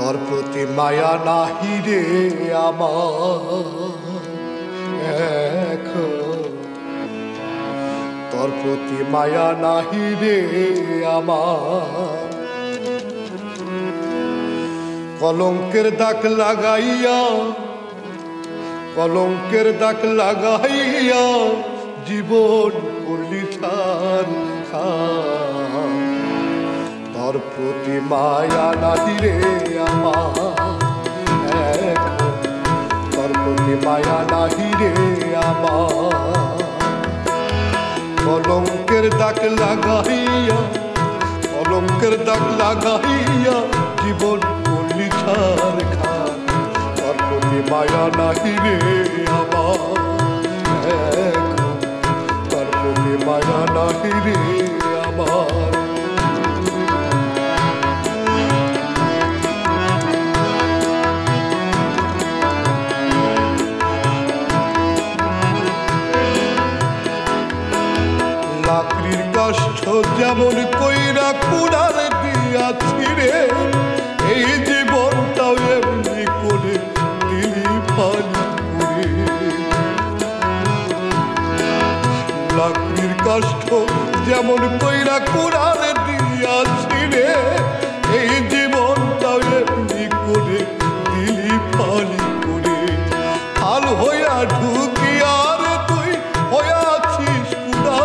তোর প্রতি মায়া নাহি রে আমার, তোর প্রতি মায়া নাহি রে আমার। কলঙ্কের দাগ লাগাইয়া, কলঙ্কের দাগ লাগাইয়া জীবন করলি ছার। তোর প্রতি মায়া নাহি রে আমার, তোর প্রতি মায়া নাহি রে আমার। কলঙ্কের দাগ লাগাইয়া, কলঙ্কের দাগ লাগাইয়া জীবন করলি ছার। তোর প্রতি মায়া নাহি রে আমার, তোর প্রতি মায়া নাহি রে আমার। লাকড়ির কাষ্ঠ যেমন কইরা কুড়াল দিয়াছি রে, এই জীবনটাও এমনি করে দিলি পানি করে। লাকড়ির কাষ্ঠ যেমন কইরা কুড়াল দিয়াছি রে, এই জীবনটাও এমনি করে দিলি পানি করে। হাল হইয়া ঢুকি আর তুই হইয়াছিস কুড়া,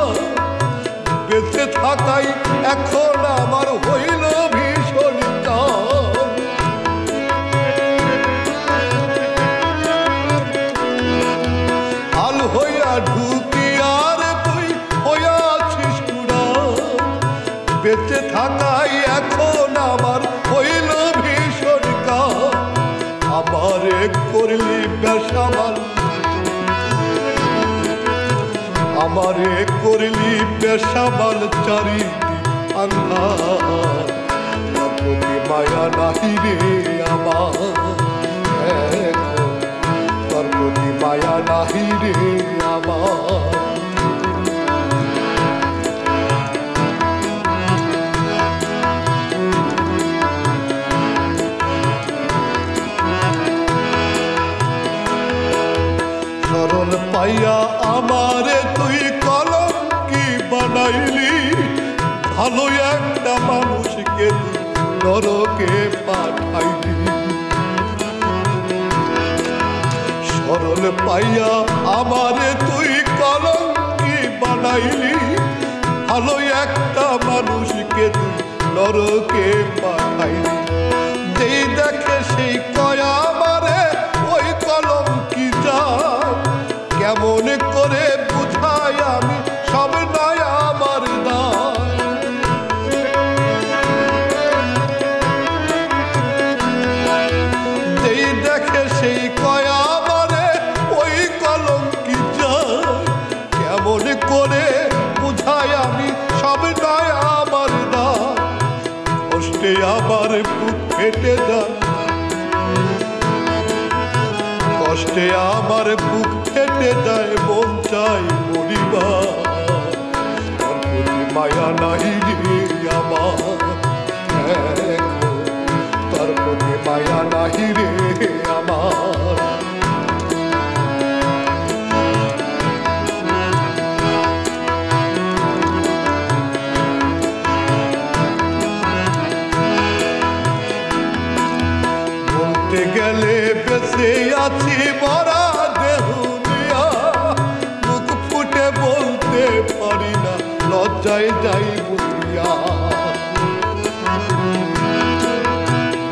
বেঁচে থাকাই এখন আমার হইল ভীষণ কাল। হাল হইয়া ঢুকি আর তুই হইয়াছিস কুড়া, বেঁচে থাকাই এখন আমার হইল ভীষণ কাল। আমারে করলি বেসামাল, আমারে করলি বেসামাল চারিদিক আন্ধার। তোর প্রতি মায়া নাহি রে আমার, তোর প্রতি মায়া নাহি রে আমার। সরল পাইয়া আমারে তুই কলঙ্কি বানাইলি, ভালো একটা মানুষকে নরকে পাঠাইলি। সরল পাইয়া আমারে তুই কলঙ্কি বানাইলি, ভালো একটা মানুষকে তুই নরকে পাঠাইলি। যেই দেখে সেই কয় আমারে ওই কলঙ্কি যায়, কেমন করে বুঝাই আমি সব নাই আমার দায়। যেই দেখে সেই কয় আমারে ওই কলঙ্কি যায়, কেমন করে বুঝাই আমি সব নাই আমার দায়। কষ্টে আমার বুক ফেটে যায়, কষ্টে আমার বুক ফেটে যায়, মন চাই মরিবার। তোর প্রতি মায়া নাহি রে আমার, তোর প্রতি মায়া নাহি রে আমার। বলতে গেলে বেঁচে আছি মরা দেহ নিয়া, মুখ ফুটে বলতে পারি না লজ্জায় যাই বলিয়া।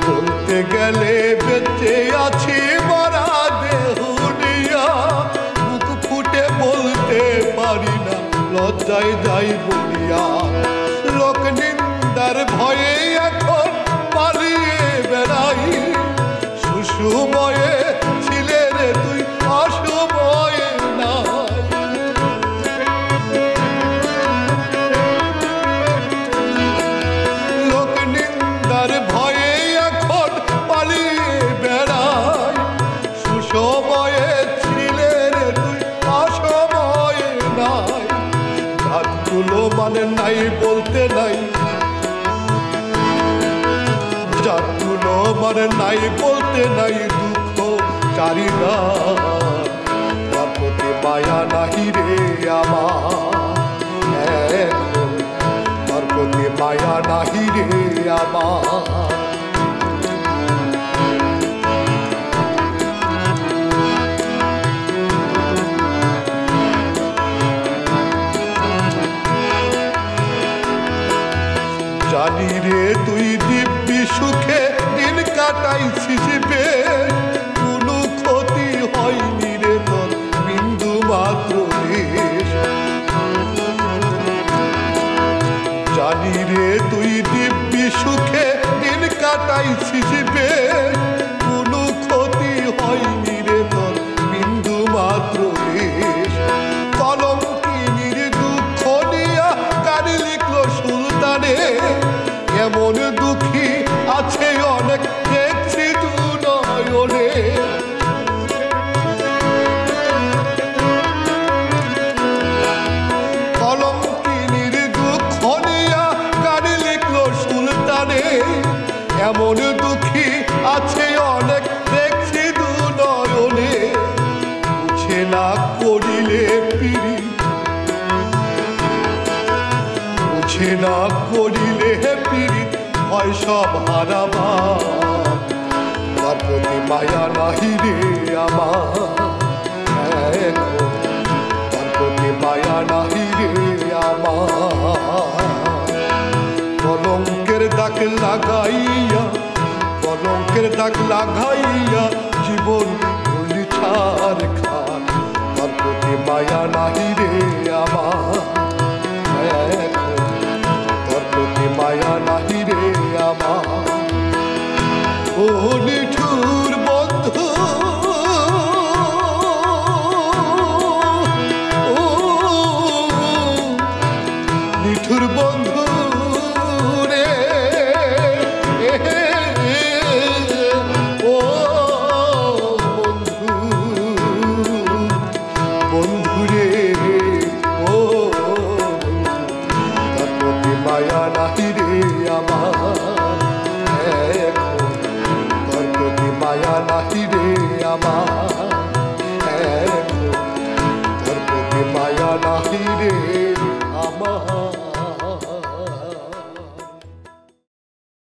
বলতে গেলে বেঁচে আছি মরা দেহ নিয়া, মুখ ফুটে বলতে পারি না লজ্জায় যাই বলিয়া। লোক নিন্দার ভয়ে এখন পালিয়ে বেড়াই, সুসময়ে ছিলে রে তুই অসময়ে নাই। লোক নিন্দার ভয়ে এখন পালিয়ে বেড়াই, সুসময়ে ছিলে রে তুই অসময়ে নাই। গাছগুলো মানে নাই বলতে নাই, আমার নাই বলতে নাই দুঃখ চারিদা তোর প্রতি মায়া নাহি রে আমার তোর প্রতি মায়া নাহি রে আমার জানি রে তুই দিব্যি সুখে দিন কাটাইছিস বে কোনো ক্ষতি হয়নি রে তোর বিন্দু মাত্র জানি রে তুই দিব্যি সুখে দিন কাটাইছিস বে কোনো ক্ষতি হয়নি রে তোর বিন্দু মাত্র কলঙ্কিনীর দুঃখ নিয়া কারি লিখলো সুলতানে এমন দুঃখী আছে অনেক দেখছি দু নয়নে কলঙ্কিনীর দুঃখ নিয়া কারি লিখলো সুলতানে এমন দুঃখী আছে অনেক দেখছি দু নয়নে বুঝে না করিলে পিড়ি বুঝে না করিলে পিড়ি হয় সব হারাবা তার প্রতি মায়া নাহি রে আমার তার প্রতি মায়া নাহি রে আমার কলঙ্কের দাগ লাগাইয়া কলঙ্কের দাগ লাগাইয়া জীবন করলি ছাড় খান তার প্রতি মায়া নাহি রে আমার